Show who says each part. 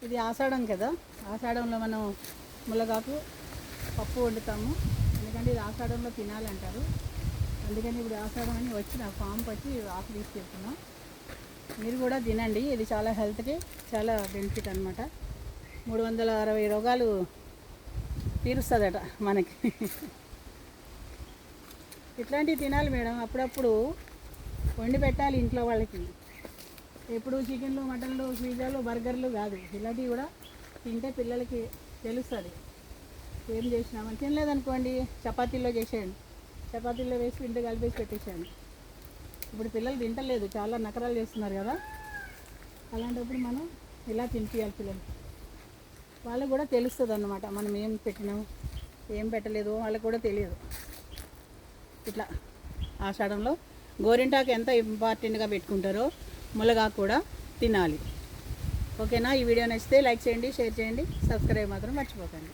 Speaker 1: ఇది ఆషాఢం కదా, ఆషాఢంలో మనం ములగాకు పప్పు వండుతాము. ఎందుకంటే ఇది ఆషాఢంలో తినాలంటారు. అందుకని ఇప్పుడు ఆషాఢం అని వచ్చి నా ఫామ్కి వచ్చి ఆకు తీసుకెళ్తున్నాం. మీరు కూడా తినండి, ఇది చాలా హెల్త్కి చాలా బెనిఫిట్ అనమాట. 360 రోగాలు తీరుస్తుందట మనకి. ఇట్లాంటివి తినాలి మేడం, అప్పుడప్పుడు వండి పెట్టాలి ఇంట్లో వాళ్ళకి. ఎప్పుడు చికెన్లు, మటన్లు, పిజ్జాలు, బర్గర్లు కాదు, ఇలాంటివి కూడా తింటే పిల్లలకి తెలుస్తుంది. ఏం చేసినామని తినలేదనుకోండి, చపాతీల్లో చేసేయండి, చపాతీల్లో వేసి పిండి కలిపేసి పెట్టేసేయండి. ఇప్పుడు పిల్లలు తింటలేదు, చాలా నకరాలు చేస్తున్నారు కదా. అలాంటప్పుడు మనం ఇలా తినిపించాలి పిల్లలకి. వాళ్ళకు కూడా తెలుస్తుంది అన్నమాట, మనం ఏం పెట్టినాం ఏం పెట్టలేదు వాళ్ళకు కూడా తెలియదు. ఇట్లా ఆషాఢంలో గోరింటాకు ఎంత ఇంపార్టెంట్గా పెట్టుకుంటారో ములగాకు కూడా తినాలి. ఓకేనా? ఈ వీడియో నచ్చితే లైక్ చేయండి, షేర్ చేయండి, సబ్స్క్రైబ్ మాత్రం మర్చిపోకండి.